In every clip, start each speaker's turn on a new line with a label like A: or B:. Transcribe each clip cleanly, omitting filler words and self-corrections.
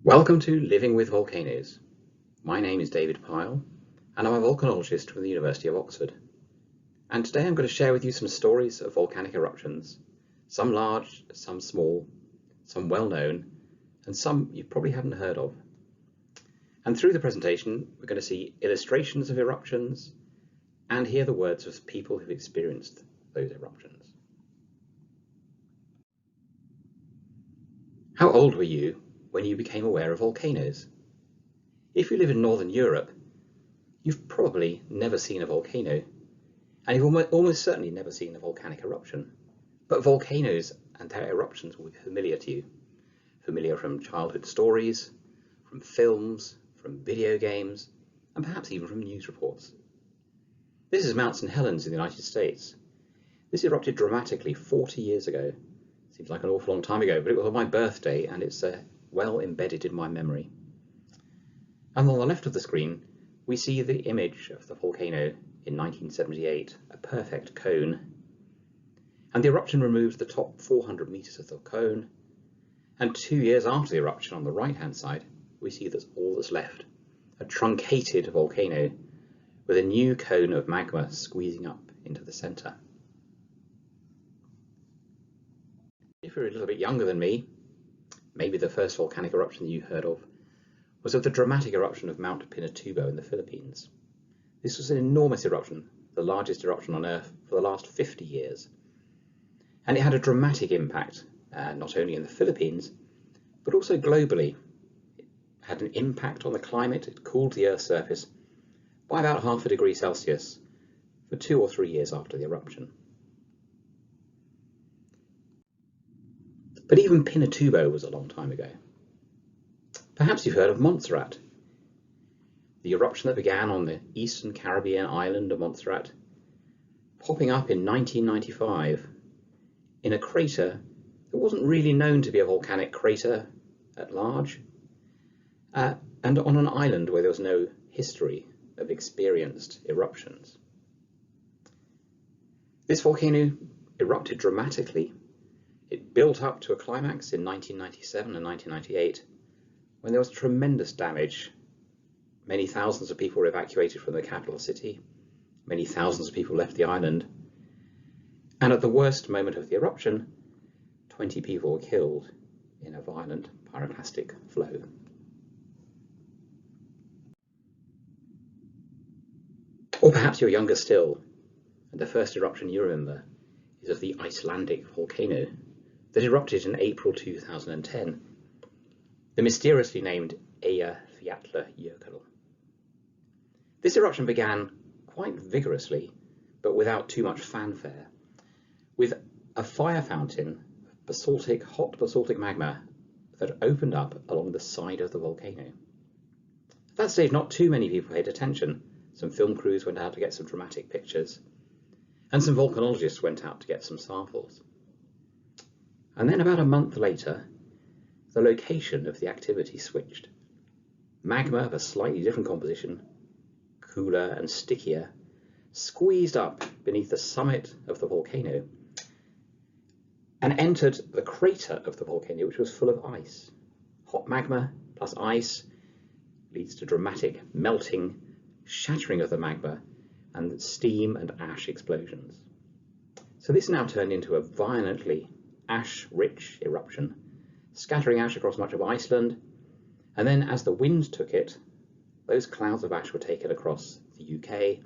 A: Welcome to Living with Volcanoes. My name is David Pyle and I'm a volcanologist from the University of Oxford. And today I'm going to share with you some stories of volcanic eruptions, some large, some small, some well known, and some you probably haven't heard of. And through the presentation we're going to see illustrations of eruptions and hear the words of people who've experienced those eruptions. How old were you when you became aware of volcanoes? If you live in Northern Europe, you've probably never seen a volcano, and you've almost certainly never seen a volcanic eruption. But volcanoes and their eruptions will be familiar to you, familiar from childhood stories, from films, from video games, and perhaps even from news reports. This is Mount St Helens in the United States. This erupted dramatically 40 years ago. Seems like an awful long time ago, but it was on my birthday and it's well embedded in my memory. And on the left of the screen, we see the image of the volcano in 1978, a perfect cone. And the eruption removed the top 400 meters of the cone. And 2 years after the eruption, on the right-hand side, we see that's all that's left, a truncated volcano with a new cone of magma squeezing up into the center. If you're a little bit younger than me, maybe the first volcanic eruption that you heard of was of the dramatic eruption of Mount Pinatubo in the Philippines. This was an enormous eruption, the largest eruption on Earth for the last 50 years. And it had a dramatic impact, not only in the Philippines, but also globally. It had an impact on the climate. It cooled the Earth's surface by about 0.5 degrees Celsius for 2 or 3 years after the eruption. But even Pinatubo was a long time ago. Perhaps you've heard of Montserrat, the eruption that began on the eastern Caribbean island of Montserrat, popping up in 1995 in a crater that wasn't really known to be a volcanic crater at large, and on an island where there was no history of experienced eruptions. This volcano erupted dramatically. It built up to a climax in 1997 and 1998 when there was tremendous damage. Many thousands of people were evacuated from the capital city. Many thousands of people left the island. And at the worst moment of the eruption, 20 people were killed in a violent pyroclastic flow. Or perhaps you're younger still, and the first eruption you remember is of the Icelandic volcano that erupted in April 2010, the mysteriously named Eyjafjallajökull. This eruption began quite vigorously, but without too much fanfare, with a fire fountain of hot basaltic magma that opened up along the side of the volcano. At that stage, not too many people paid attention. Some film crews went out to get some dramatic pictures, and some volcanologists went out to get some samples. And then about a month later, the location of the activity switched. Magma of a slightly different composition, cooler and stickier, squeezed up beneath the summit of the volcano and entered the crater of the volcano, which was full of ice. Hot magma plus ice leads to dramatic melting, shattering of the magma, and steam and ash explosions. So this now turned into a violently ash-rich eruption, scattering ash across much of Iceland, and then as the wind took it, those clouds of ash were taken across the UK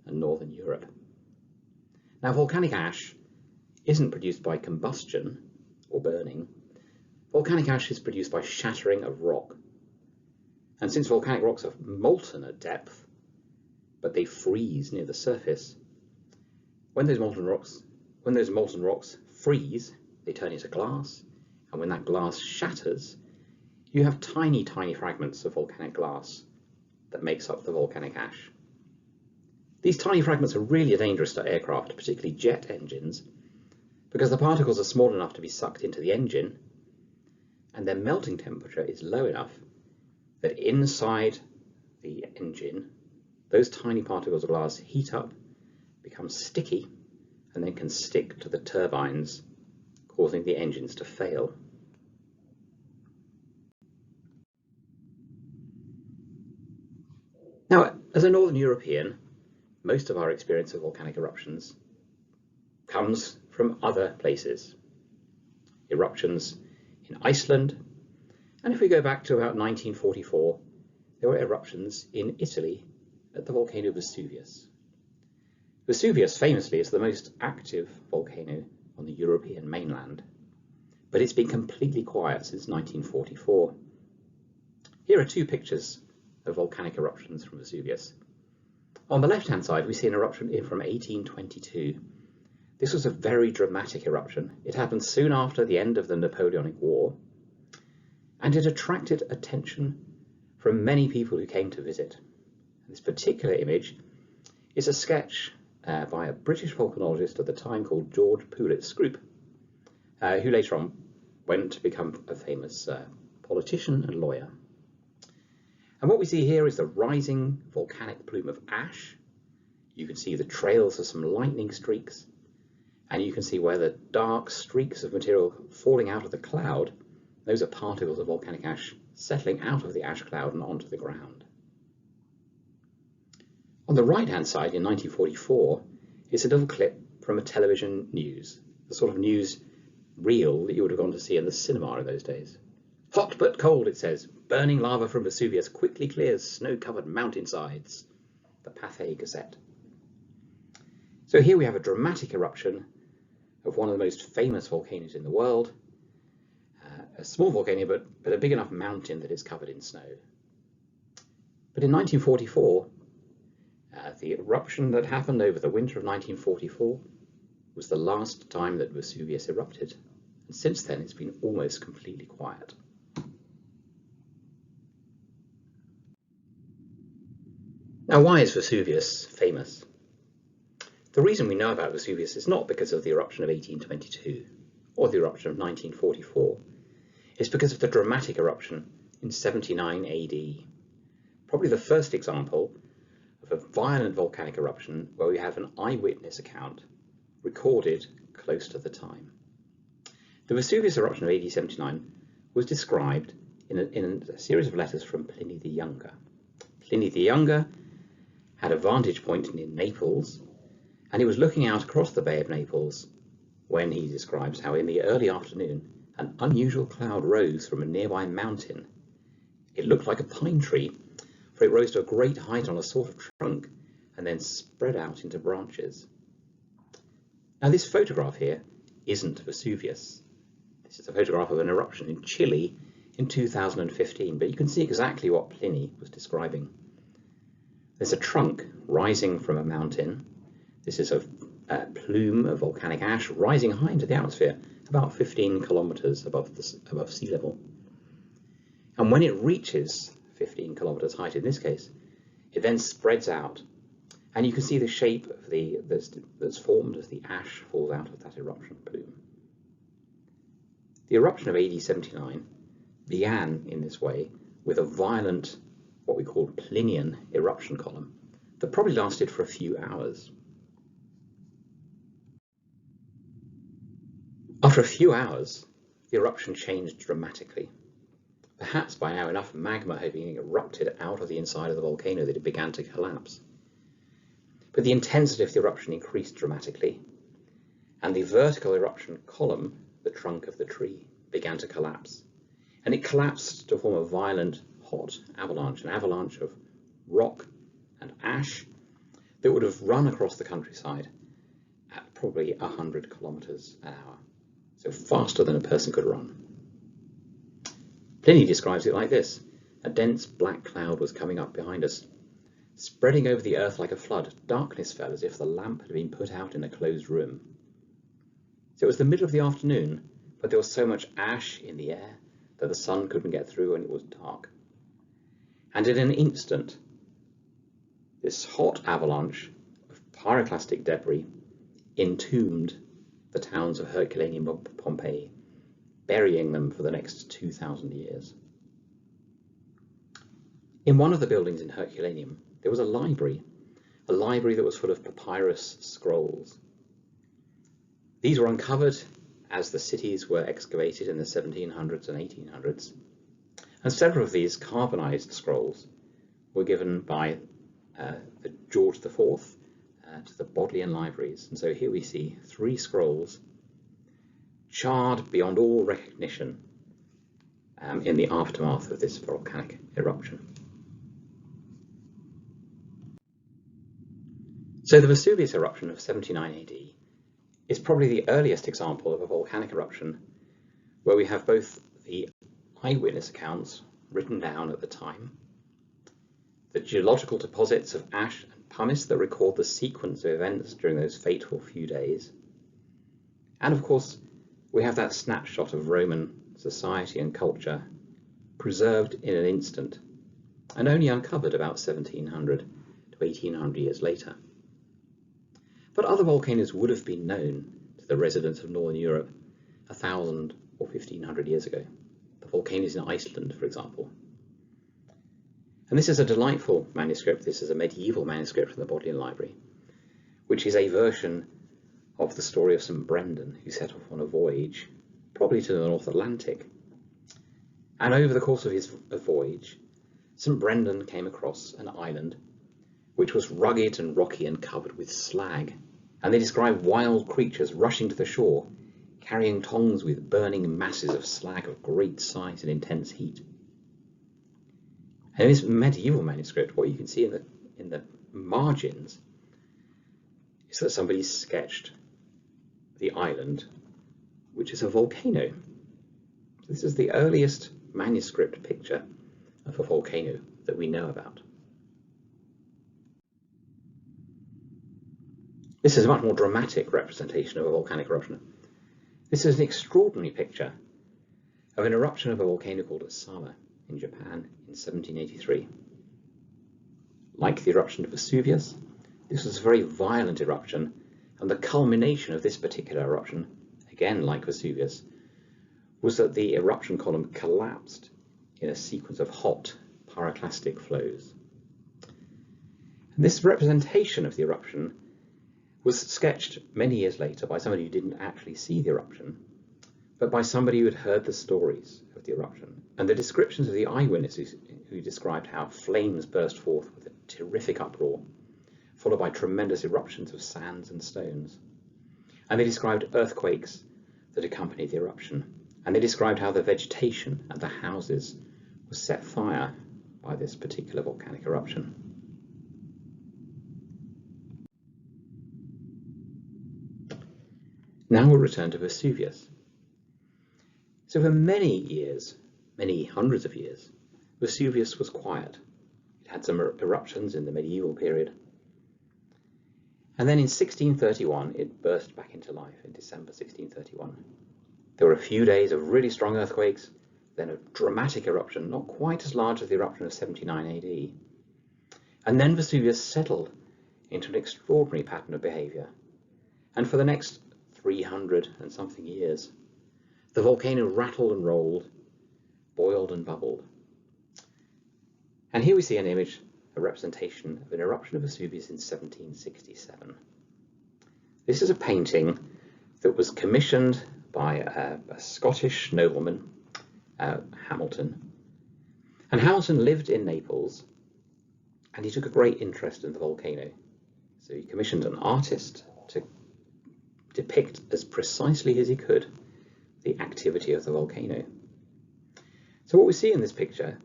A: and Northern Europe. Now, volcanic ash isn't produced by combustion or burning. Volcanic ash is produced by shattering of rock. And since volcanic rocks are molten at depth, but they freeze near the surface, when those molten rocks freeze, they turn into glass, and when that glass shatters, you have tiny, tiny fragments of volcanic glass that makes up the volcanic ash. These tiny fragments are really dangerous to aircraft, particularly jet engines, because the particles are small enough to be sucked into the engine, and their melting temperature is low enough that inside the engine, those tiny particles of glass heat up, become sticky, and then can stick to the turbines, causing the engines to fail. Now, as a Northern European, most of our experience of volcanic eruptions comes from other places. Eruptions in Iceland, and if we go back to about 1944, there were eruptions in Italy at the volcano Vesuvius. Vesuvius famously is the most active volcano on the European mainland, but it's been completely quiet since 1944. Here are two pictures of volcanic eruptions from Vesuvius. On the left-hand side, we see an eruption from 1822. This was a very dramatic eruption. It happened soon after the end of the Napoleonic War, and it attracted attention from many people who came to visit. This particular image is a sketch by a British volcanologist at the time called George Poulet-Scroop, who later on went to become a famous politician and lawyer. And what we see here is the rising volcanic plume of ash. You can see the trails of some lightning streaks, and you can see where the dark streaks of material falling out of the cloud, those are particles of volcanic ash settling out of the ash cloud and onto the ground. On the right-hand side, in 1944, is a little clip from a television news, the sort of news reel that you would have gone to see in the cinema in those days. Hot but cold, it says. Burning lava from Vesuvius quickly clears snow-covered mountainsides. The Pathé Gazette. So here we have a dramatic eruption of one of the most famous volcanoes in the world. A small volcano, but a big enough mountain that it's covered in snow. But in 1944, the eruption that happened over the winter of 1944 was the last time that Vesuvius erupted. And since then, it's been almost completely quiet. Now, why is Vesuvius famous? The reason we know about Vesuvius is not because of the eruption of 1822 or the eruption of 1944. It's because of the dramatic eruption in 79 AD. Probably the first example of a violent volcanic eruption where we have an eyewitness account recorded close to the time. The Vesuvius eruption of AD 79 was described in a series of letters from Pliny the Younger. Pliny the Younger had a vantage point in Naples, and he was looking out across the Bay of Naples when he describes how in the early afternoon an unusual cloud rose from a nearby mountain. It looked like a pine tree, for it rose to a great height on a sort of trunk and then spread out into branches. Now this photograph here isn't Vesuvius. This is a photograph of an eruption in Chile in 2015, but you can see exactly what Pliny was describing. There's a trunk rising from a mountain. This is a plume of volcanic ash rising high into the atmosphere, about 15 kilometers above sea level. And when it reaches 15 kilometers height in this case, it then spreads out, and you can see the shape of that's formed as the ash falls out of that eruption plume. The eruption of AD 79 began in this way with a violent, what we call Plinian eruption column that probably lasted for a few hours. After a few hours, the eruption changed dramatically. Perhaps by now enough magma had been erupted out of the inside of the volcano that it began to collapse. But the intensity of the eruption increased dramatically, and the vertical eruption column, the trunk of the tree, began to collapse. And it collapsed to form a violent, hot avalanche, an avalanche of rock and ash that would have run across the countryside at probably 100 kilometers an hour. So faster than a person could run. Pliny describes it like this: a dense black cloud was coming up behind us, spreading over the earth like a flood. Darkness fell as if the lamp had been put out in a closed room. So it was the middle of the afternoon, but there was so much ash in the air that the sun couldn't get through and it was dark. And in an instant, this hot avalanche of pyroclastic debris entombed the towns of Herculaneum and Pompeii, burying them for the next 2,000 years. In one of the buildings in Herculaneum, there was a library that was full of papyrus scrolls. These were uncovered as the cities were excavated in the 1700s and 1800s, and several of these carbonized scrolls were given by the George IV to the Bodleian Libraries. And so here we see 3 scrolls charred beyond all recognition in the aftermath of this volcanic eruption. So the Vesuvius eruption of 79 AD is probably the earliest example of a volcanic eruption where we have both the eyewitness accounts written down at the time, the geological deposits of ash and pumice that record the sequence of events during those fateful few days, and of course we have that snapshot of Roman society and culture preserved in an instant and only uncovered about 1700 to 1800 years later. But other volcanoes would have been known to the residents of Northern Europe 1,000 or 1,500 years ago. The volcanoes in Iceland, for example. And this is a delightful manuscript. This is a medieval manuscript from the Bodleian Library, which is a version of the story of St Brendan, who set off on a voyage, probably to the North Atlantic. And over the course of his voyage, St Brendan came across an island which was rugged and rocky and covered with slag. And they describe wild creatures rushing to the shore, carrying tongs with burning masses of slag of great size and intense heat. And in this medieval manuscript, what you can see in the margins is that somebody sketched the island, which is a volcano. This is the earliest manuscript picture of a volcano that we know about. This is a much more dramatic representation of a volcanic eruption. This is an extraordinary picture of an eruption of a volcano called Asama in Japan in 1783. Like the eruption of Vesuvius, this was a very violent eruption, and the culmination of this particular eruption, again like Vesuvius, was that the eruption column collapsed in a sequence of hot pyroclastic flows. And this representation of the eruption was sketched many years later by somebody who didn't actually see the eruption, but by somebody who had heard the stories of the eruption and the descriptions of the eyewitnesses who described how flames burst forth with a terrific uproar, followed by tremendous eruptions of sands and stones. And they described earthquakes that accompanied the eruption, and they described how the vegetation and the houses was set fire by this particular volcanic eruption. Now we'll return to Vesuvius. So for many years, many hundreds of years, Vesuvius was quiet. It had some eruptions in the medieval period. And then in 1631, it burst back into life in December 1631. There were a few days of really strong earthquakes, then a dramatic eruption, not quite as large as the eruption of 79 AD. And then Vesuvius settled into an extraordinary pattern of behavior. And for the next 300 and something years, the volcano rattled and rolled, boiled and bubbled. And here we see an image, a representation of an eruption of Vesuvius in 1767. This is a painting that was commissioned by a Scottish nobleman, Hamilton. And Hamilton lived in Naples, and he took a great interest in the volcano. So he commissioned an artist to depict as precisely as he could the activity of the volcano. So what we see in this picture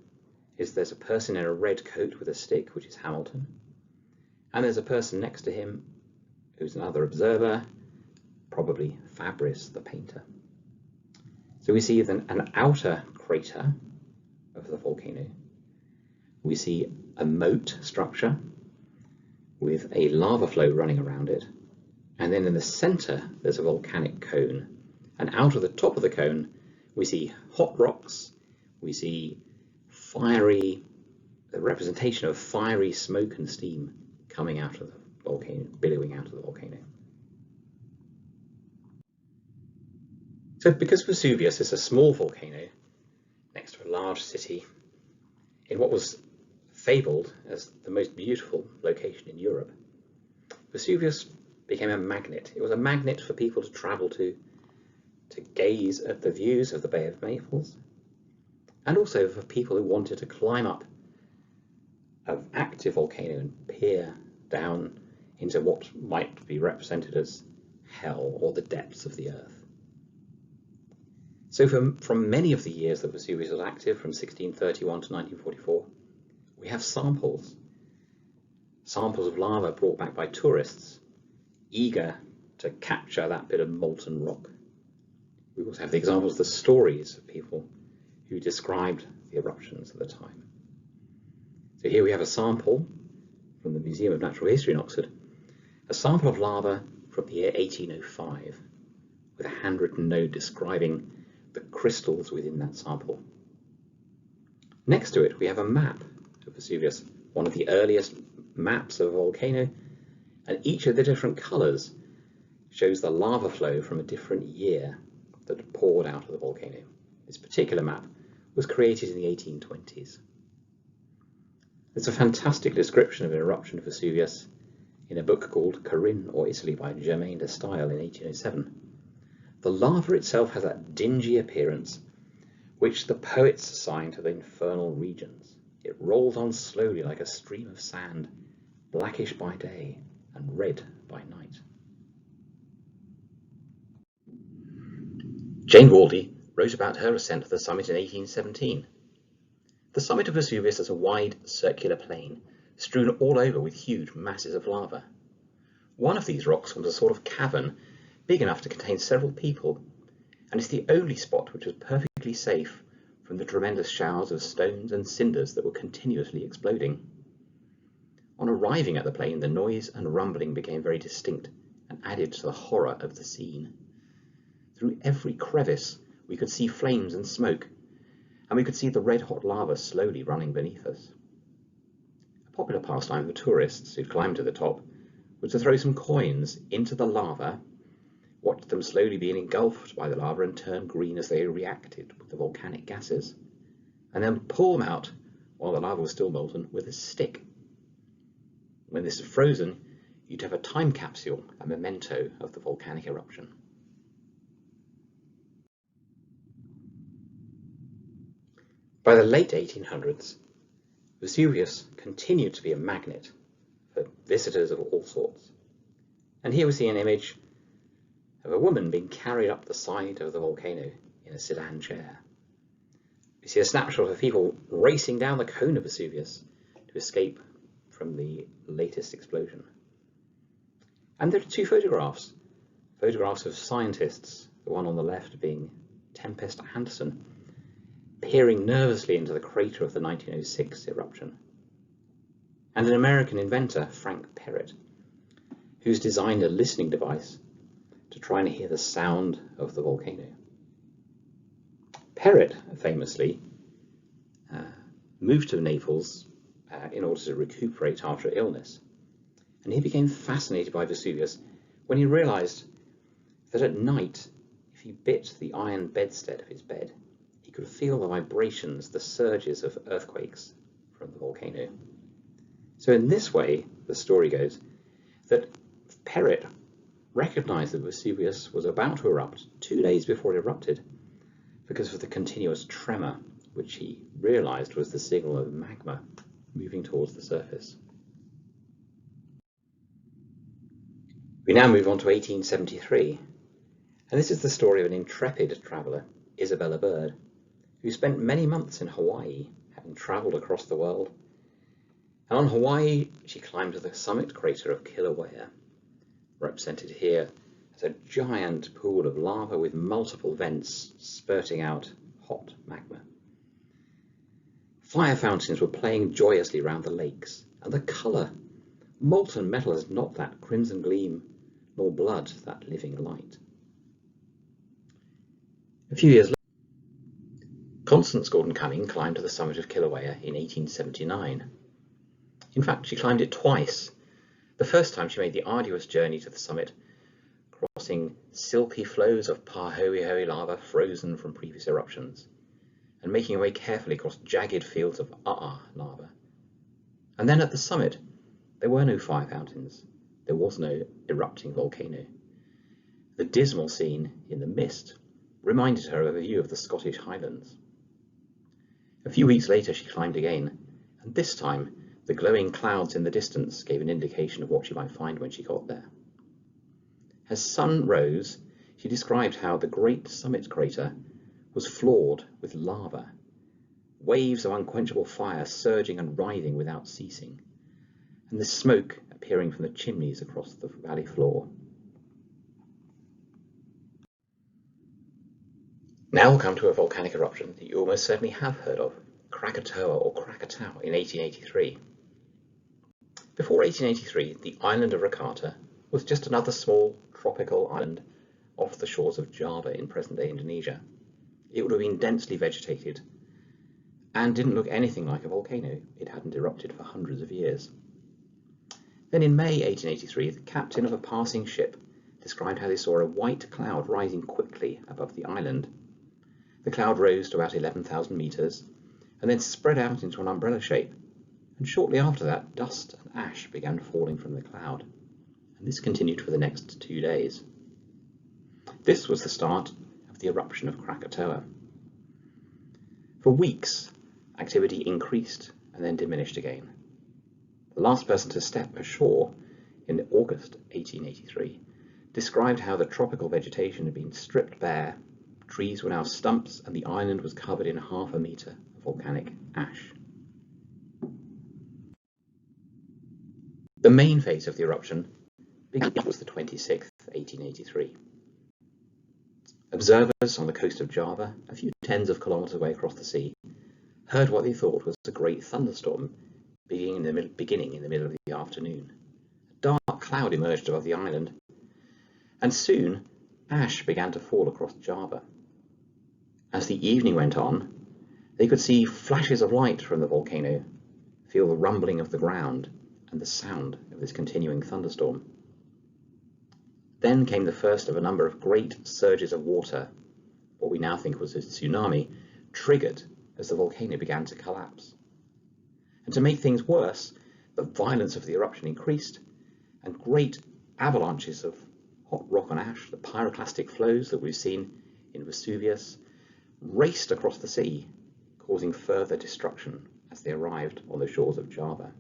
A: is there's a person in a red coat with a stick, which is Hamilton, and there's a person next to him who's another observer, probably Fabris, the painter. So we see an outer crater of the volcano. We see a moat structure with a lava flow running around it. And then in the center, there's a volcanic cone. And out of the top of the cone, we see hot rocks. We see the representation of fiery smoke and steam coming out of the volcano, billowing out of the volcano. So because Vesuvius is a small volcano next to a large city in what was fabled as the most beautiful location in Europe, Vesuvius became a magnet. It was a magnet for people to travel to gaze at the views of the Bay of Naples, and also for people who wanted to climb up of active volcano and peer down into what might be represented as hell or the depths of the earth. So from many of the years that Vesuvius was active, from 1631 to 1944, we have samples of lava brought back by tourists, eager to capture that bit of molten rock. We also have the examples, the stories of people who described the eruptions at the time. So here we have a sample from the Museum of Natural History in Oxford, a sample of lava from the year 1805, with a handwritten note describing the crystals within that sample. Next to it we have a map of Vesuvius, one of the earliest maps of a volcano, and each of the different colours shows the lava flow from a different year that had poured out of the volcano. This particular map was created in the 1820s. There's a fantastic description of an eruption of Vesuvius in a book called Corinne or Italy by Germain de Stael in 1807. The lava itself has that dingy appearance which the poets assign to the infernal regions. It rolls on slowly like a stream of sand, blackish by day and red by night. Jane Waldie wrote about her ascent to the summit in 1817. The summit of Vesuvius is a wide circular plain, strewn all over with huge masses of lava. One of these rocks forms a sort of cavern big enough to contain several people, and is the only spot which was perfectly safe from the tremendous showers of stones and cinders that were continuously exploding. On arriving at the plain, the noise and rumbling became very distinct and added to the horror of the scene. Through every crevice we could see flames and smoke, and we could see the red-hot lava slowly running beneath us. A popular pastime for tourists who'd climbed to the top was to throw some coins into the lava, watch them slowly being engulfed by the lava and turn green as they reacted with the volcanic gases, and then pull them out while the lava was still molten with a stick. When this is frozen, you'd have a time capsule, a memento of the volcanic eruption. By the late 1800s, Vesuvius continued to be a magnet for visitors of all sorts. And here we see an image of a woman being carried up the side of the volcano in a sedan chair. We see a snapshot of people racing down the cone of Vesuvius to escape from the latest explosion. And there are two photographs of scientists, the one on the left being Tempest Anderson, peering nervously into the crater of the 1906 eruption, and an American inventor, Frank Perret, who's designed a listening device to try and hear the sound of the volcano. Perret famously moved to Naples in order to recuperate after illness, and he became fascinated by Vesuvius when he realized that at night, if he bit the iron bedstead of his bed, he could feel the vibrations, the surges of earthquakes from the volcano. So in this way, the story goes, that Perret recognized that Vesuvius was about to erupt 2 days before it erupted because of the continuous tremor, which he realized was the signal of magma moving towards the surface. We now move on to 1873, and this is the story of an intrepid traveller, Isabella Bird, who spent many months in Hawaii, having travelled across the world. And on Hawaii, she climbed to the summit crater of Kilauea, represented here as a giant pool of lava with multiple vents spurting out hot magma. Fire fountains were playing joyously round the lakes, and the colour, molten metal has not that crimson gleam, nor blood that living light. A few years later, Constance Gordon Cumming climbed to the summit of Kilauea in 1879. In fact, she climbed it twice. The first time she made the arduous journey to the summit, crossing silky flows of Pahoehoe lava frozen from previous eruptions, and making her way carefully across jagged fields of lava. And then at the summit, there were no fire fountains. There was no erupting volcano. The dismal scene in the mist reminded her of a view of the Scottish Highlands. A few weeks later she climbed again, and this time the The glowing clouds in the distance gave an indication of what she might find when she got there. As sun rose, she described how the great summit crater was floored with lava, waves of unquenchable fire surging and writhing without ceasing, and the smoke appearing from the chimneys across the valley floor. Now we'll come to a volcanic eruption that you almost certainly have heard of, Krakatoa or Krakatau in 1883. Before 1883, the island of Krakatoa was just another small tropical island off the shores of Java in present-day Indonesia. It would have been densely vegetated and didn't look anything like a volcano. It hadn't erupted for hundreds of years. Then in May 1883, the captain of a passing ship described how they saw a white cloud rising quickly above the island. The cloud rose to about 11,000 meters and then spread out into an umbrella shape, and shortly after that, dust and ash began falling from the cloud, and this continued for the next 2 days. This was the start of the eruption of Krakatoa. For weeks, activity increased and then diminished again. The last person to step ashore in August 1883 described how the tropical vegetation had been stripped bare, trees were now stumps, and the island was covered in 1/2 meter of volcanic ash. The main phase of the eruption was the 26th, 1883. Observers on the coast of Java, a few tens of kilometers away across the sea, heard what they thought was a great thunderstorm beginning in the middle of the afternoon. A dark cloud emerged above the island, and soon ash began to fall across Java. As the evening went on, they could see flashes of light from the volcano, feel the rumbling of the ground, and the sound of this continuing thunderstorm. Then came the first of a number of great surges of water, what we now think was a tsunami, triggered as the volcano began to collapse. And to make things worse, the violence of the eruption increased, and great avalanches of hot rock and ash, the pyroclastic flows that we've seen in Vesuvius, raced across the sea, causing further destruction as they arrived on the shores of Java.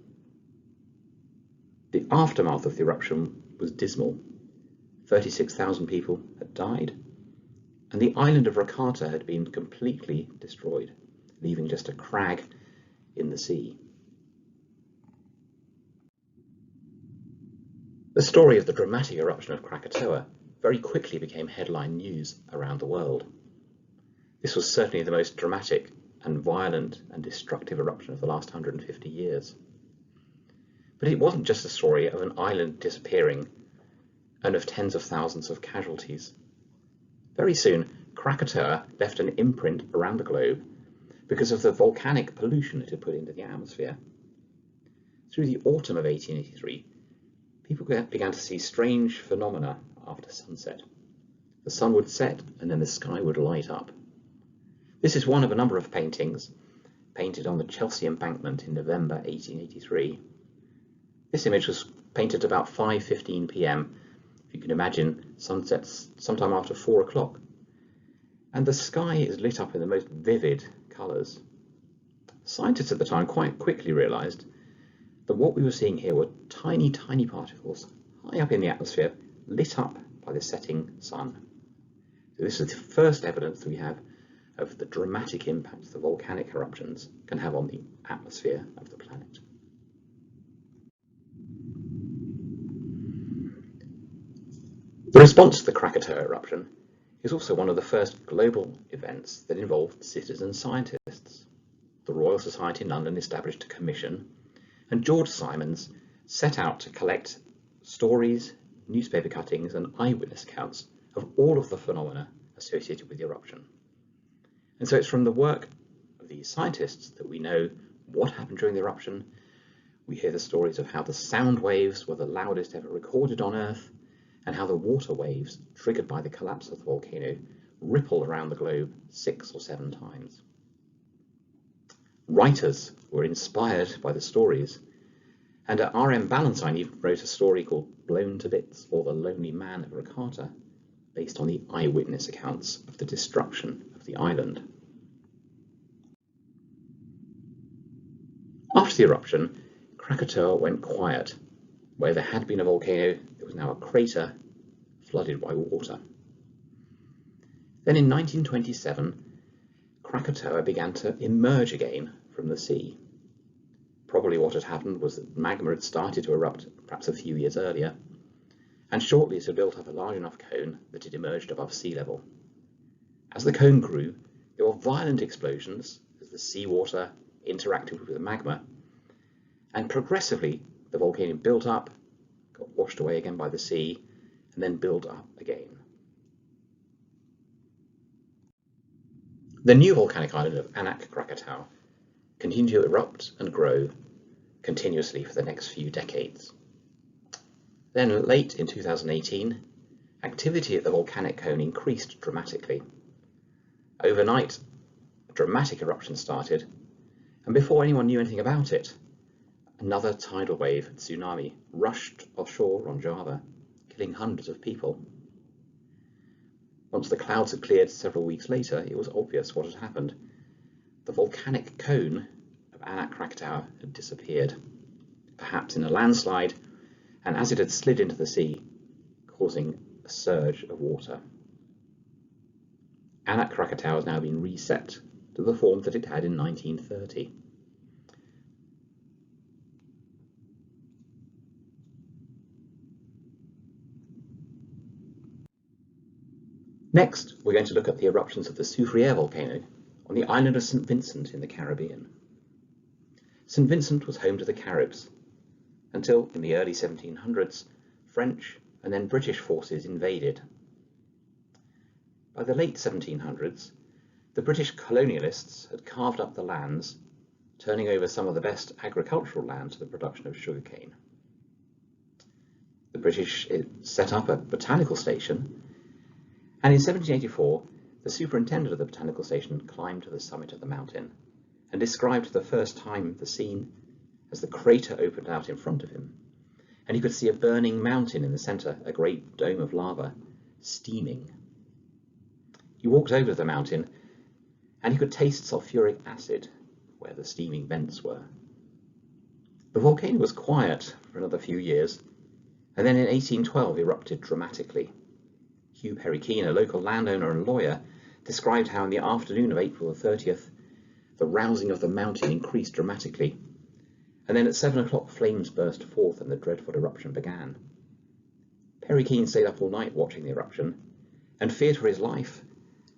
A: The aftermath of the eruption was dismal. 36,000 people had died, and the island of Krakatoa had been completely destroyed, leaving just a crag in the sea. The story of the dramatic eruption of Krakatoa very quickly became headline news around the world. This was certainly the most dramatic and violent and destructive eruption of the last 150 years. But it wasn't just a story of an island disappearing and of tens of thousands of casualties. Very soon, Krakatoa left an imprint around the globe because of the volcanic pollution it had put into the atmosphere. Through the autumn of 1883, people began to see strange phenomena after sunset. The sun would set and then the sky would light up. This is one of a number of paintings painted on the Chelsea embankment in November 1883. This image was painted about 5:15 p.m. If you can imagine, sunsets sometime after 4 o'clock. And the sky is lit up in the most vivid colours. Scientists at the time quite quickly realised that what we were seeing here were tiny, tiny particles high up in the atmosphere, lit up by the setting sun. So this is the first evidence that we have of the dramatic impacts the volcanic eruptions can have on the atmosphere of the planet. The response to the Krakatoa eruption is also one of the first global events that involved citizen scientists. The Royal Society in London established a commission, and George Simons set out to collect stories, newspaper cuttings, and eyewitness accounts of all of the phenomena associated with the eruption. And so it's from the work of these scientists that we know what happened during the eruption. We hear the stories of how the sound waves were the loudest ever recorded on Earth, and how the water waves triggered by the collapse of the volcano ripple around the globe 6 or 7 times. Writers were inspired by the stories, and R.M. Ballantyne even wrote a story called Blown to Bits, or The Lonely Man of Krakatoa, based on the eyewitness accounts of the destruction of the island. After the eruption, Krakatoa went quiet. Where there had been a volcano, there was now a crater flooded by water. Then in 1927, Krakatoa began to emerge again from the sea. Probably what had happened was that magma had started to erupt perhaps a few years earlier, and shortly it had built up a large enough cone that it emerged above sea level. As the cone grew, there were violent explosions as the seawater interacted with the magma, and progressively the volcano built up, got washed away again by the sea, and then built up again. The new volcanic island of Anak Krakatau continued to erupt and grow continuously for the next few decades. Then, late in 2018, activity at the volcanic cone increased dramatically. Overnight, a dramatic eruption started, and before anyone knew anything about it, another tidal wave tsunami rushed offshore on Java, killing hundreds of people. Once the clouds had cleared several weeks later, it was obvious what had happened. The volcanic cone of Anak Krakatau had disappeared, perhaps in a landslide, and as it had slid into the sea, causing a surge of water. Anak Krakatau has now been reset to the form that it had in 1930. Next, we're going to look at the eruptions of the Soufrière volcano on the island of St Vincent in the Caribbean. St Vincent was home to the Caribs, until in the early 1700s, French and then British forces invaded. By the late 1700s, the British colonialists had carved up the lands, turning over some of the best agricultural land to the production of sugarcane. The British set up a botanical station, and in 1784, the superintendent of the botanical station climbed to the summit of the mountain and described for the first time the scene as the crater opened out in front of him, and he could see a burning mountain in the centre, a great dome of lava, steaming. He walked over to the mountain, and he could taste sulfuric acid where the steaming vents were. The volcano was quiet for another few years, and then in 1812 erupted dramatically. Hugh Perry-Keane, a local landowner and lawyer, described how in the afternoon of April the 30th, the rousing of the mountain increased dramatically, and then at 7 o'clock flames burst forth and the dreadful eruption began. Perry-Keane stayed up all night watching the eruption, and feared for his life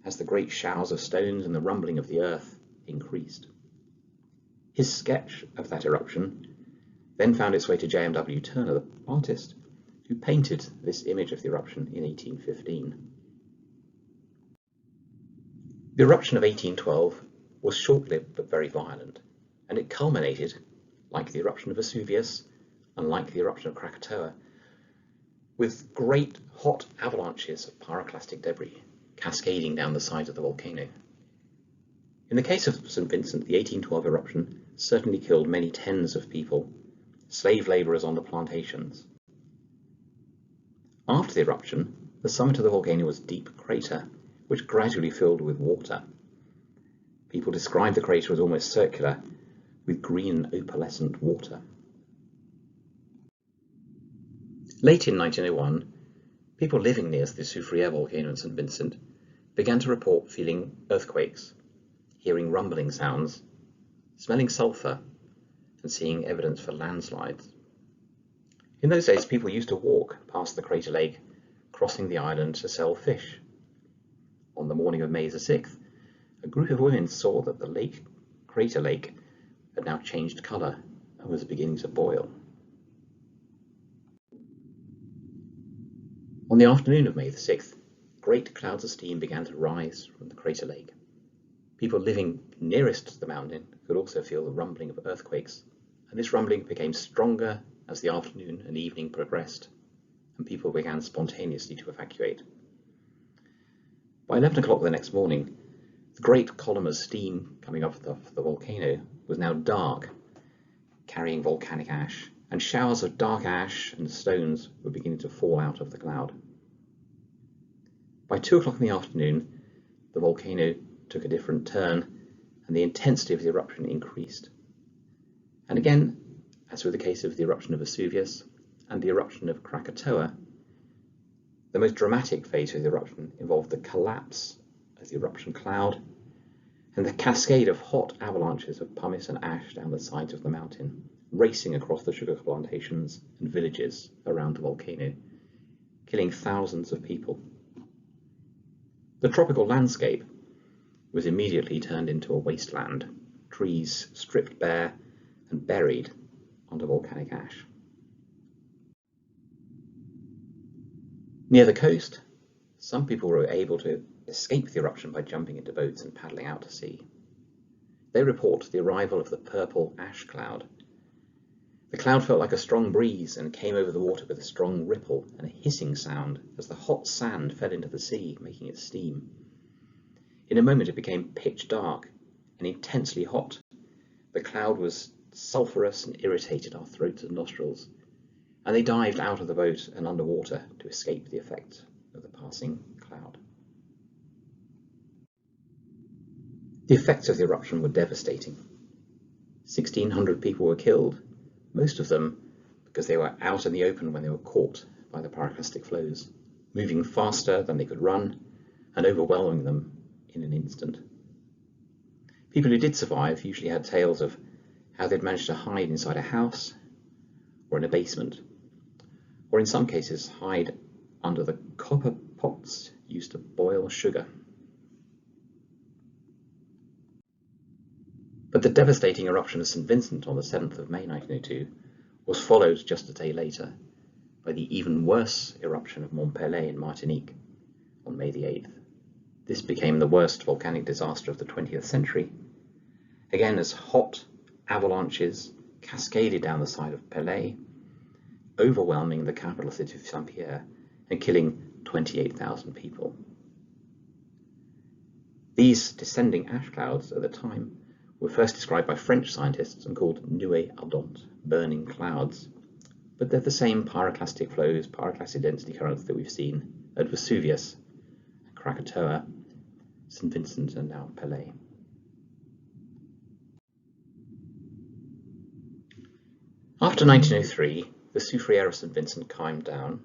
A: as the great showers of stones and the rumbling of the earth increased. His sketch of that eruption then found its way to J.M.W. Turner, the artist, who painted this image of the eruption in 1815. The eruption of 1812 was short-lived but very violent, and it culminated, like the eruption of Vesuvius and like the eruption of Krakatoa, with great hot avalanches of pyroclastic debris cascading down the sides of the volcano. In the case of St Vincent, the 1812 eruption certainly killed many tens of people, slave labourers on the plantations. After the eruption, the summit of the volcano was a deep crater, which gradually filled with water. People describe the crater as almost circular, with green opalescent water. Late in 1901, people living near the Soufrière volcano in St Vincent began to report feeling earthquakes, hearing rumbling sounds, smelling sulphur, and seeing evidence for landslides. In those days, people used to walk past the crater lake, crossing the island to sell fish. On the morning of May the 6th, a group of women saw that the crater lake, had now changed colour and was beginning to boil. On the afternoon of May the 6th, great clouds of steam began to rise from the crater lake. People living nearest to the mountain could also feel the rumbling of earthquakes, and this rumbling became stronger as the afternoon and evening progressed, and people began spontaneously to evacuate. By 11 o'clock the next morning, the great column of steam coming up the volcano was now dark, carrying volcanic ash, and showers of dark ash and stones were beginning to fall out of the cloud. By 2 o'clock in the afternoon, the volcano took a different turn, and the intensity of the eruption increased. And again, as with the case of the eruption of Vesuvius and the eruption of Krakatoa, the most dramatic phase of the eruption involved the collapse of the eruption cloud and the cascade of hot avalanches of pumice and ash down the sides of the mountain, racing across the sugar plantations and villages around the volcano, killing thousands of people. The tropical landscape was immediately turned into a wasteland, trees stripped bare and buried under volcanic ash. Near the coast, some people were able to escape the eruption by jumping into boats and paddling out to sea. They report the arrival of the purple ash cloud. The cloud felt like a strong breeze and came over the water with a strong ripple and a hissing sound as the hot sand fell into the sea, making it steam. In a moment it became pitch dark and intensely hot. The cloud was sulphurous and irritated our throats and nostrils, and they dived out of the boat and underwater to escape the effects of the passing cloud. The effects of the eruption were devastating. 1,600 people were killed, most of them because they were out in the open when they were caught by the pyroclastic flows, moving faster than they could run and overwhelming them in an instant. People who did survive usually had tales of how they'd managed to hide inside a house or in a basement, or in some cases hide under the copper pots used to boil sugar. But the devastating eruption of St Vincent on the 7th of May 1902 was followed just a day later by the even worse eruption of Mont Pelée in Martinique on May the 8th. This became the worst volcanic disaster of the 20th century, again as hot avalanches cascaded down the side of Pelée, overwhelming the capital city of Soufrière and killing 28,000 people. These descending ash clouds at the time were first described by French scientists and called nuées ardentes, burning clouds, but they're the same pyroclastic flows, pyroclastic density currents that we've seen at Vesuvius, Krakatoa, St Vincent and now Pelée. After 1903, the Soufrière of St Vincent calmed down,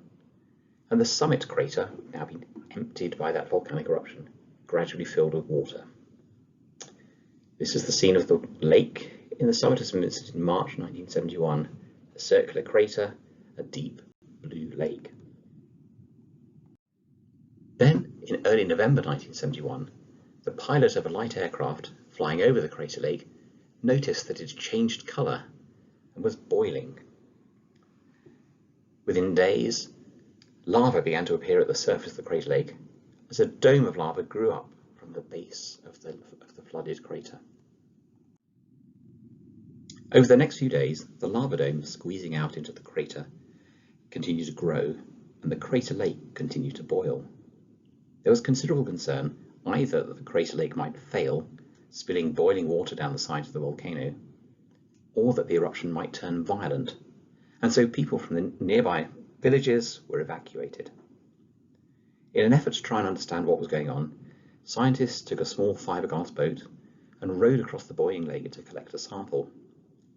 A: and the summit crater, now been emptied by that volcanic eruption, gradually filled with water. This is the scene of the lake in the summit of St Vincent in March 1971, a circular crater, a deep blue lake. Then, in early November 1971, the pilot of a light aircraft flying over the crater lake noticed that it had changed colour and was boiling. Within days, lava began to appear at the surface of the crater lake as a dome of lava grew up from the base of the flooded crater. Over the next few days, the lava dome squeezing out into the crater continued to grow, and the crater lake continued to boil. There was considerable concern either that the crater lake might fail, spilling boiling water down the sides of the volcano, or that the eruption might turn violent, and so people from the nearby villages were evacuated. In an effort to try and understand what was going on, scientists took a small fiberglass boat and rowed across the boiling lake to collect a sample.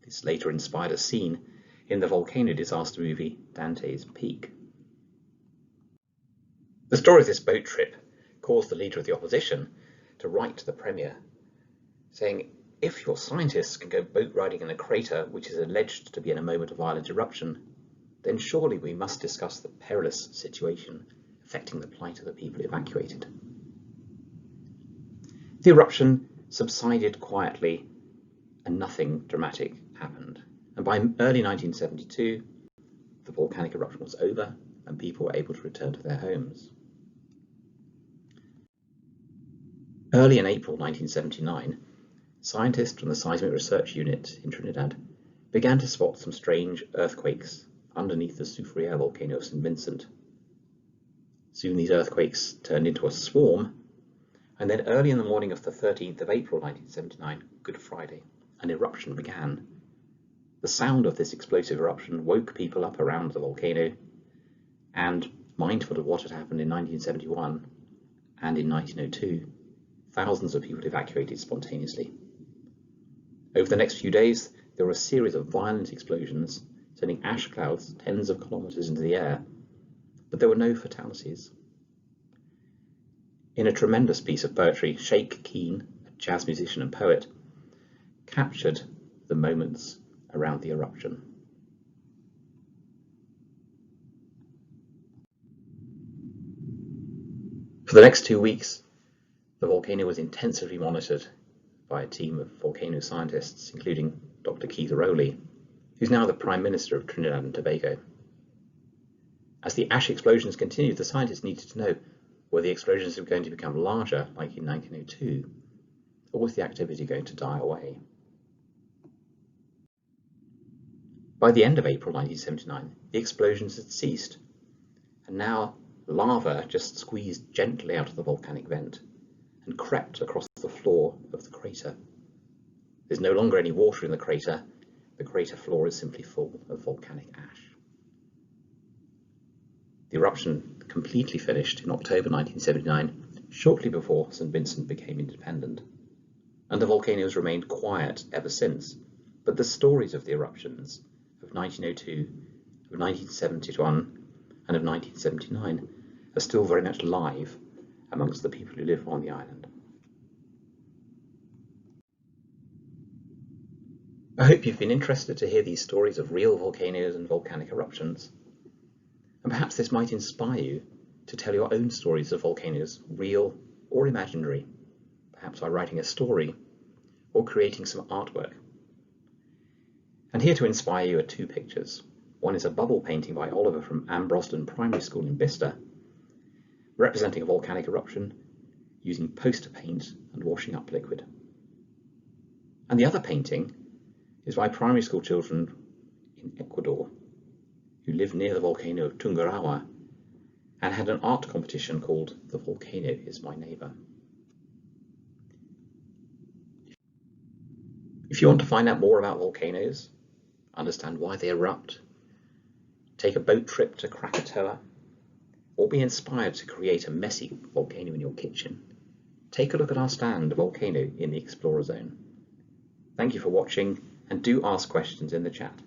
A: This later inspired a scene in the volcano disaster movie Dante's Peak. The story of this boat trip caused the leader of the opposition to write to the Premier, saying, "If your scientists can go boat riding in a crater which is alleged to be in a moment of violent eruption, then surely we must discuss the perilous situation affecting the plight of the people evacuated." The eruption subsided quietly and nothing dramatic happened. And by early 1972, the volcanic eruption was over and people were able to return to their homes. Early in April 1979, scientists from the Seismic Research Unit in Trinidad began to spot some strange earthquakes underneath the Soufrière volcano of St Vincent. Soon these earthquakes turned into a swarm, and then early in the morning of the 13th of April 1979, Good Friday, an eruption began. The sound of this explosive eruption woke people up around the volcano, and mindful of what had happened in 1971 and in 1902, thousands of people evacuated spontaneously. Over the next few days, there were a series of violent explosions, sending ash clouds tens of kilometers into the air, but there were no fatalities. In a tremendous piece of poetry, Sheikh Keane, a jazz musician and poet, captured the moments around the eruption. For the next 2 weeks, the volcano was intensively monitored by a team of volcano scientists, including Dr. Keith Rowley, who's now the Prime Minister of Trinidad and Tobago. As the ash explosions continued, the scientists needed to know were the explosions going to become larger, like in 1902, or was the activity going to die away? By the end of April 1979, the explosions had ceased, and now lava just squeezed gently out of the volcanic vent and crept across the floor of the crater. There's no longer any water in the crater floor is simply full of volcanic ash. The eruption completely finished in October 1979, shortly before St Vincent became independent, and the volcano has remained quiet ever since, but the stories of the eruptions of 1902, of 1971 and of 1979 are still very much live amongst the people who live on the island. I hope you've been interested to hear these stories of real volcanoes and volcanic eruptions, and perhaps this might inspire you to tell your own stories of volcanoes, real or imaginary, perhaps by writing a story or creating some artwork. And here to inspire you are 2 pictures. One is a bubble painting by Oliver from Ambrosden Primary School in Bicester, representing a volcanic eruption using poster paint and washing up liquid. And the other painting is by primary school children in Ecuador who live near the volcano of Tungurahua and had an art competition called The Volcano is My Neighbour. If you want to find out more about volcanoes, understand why they erupt, take a boat trip to Krakatoa, or be inspired to create a messy volcano in your kitchen, take a look at our stand, Volcano, in the Explorer Zone. Thank you for watching, and do ask questions in the chat.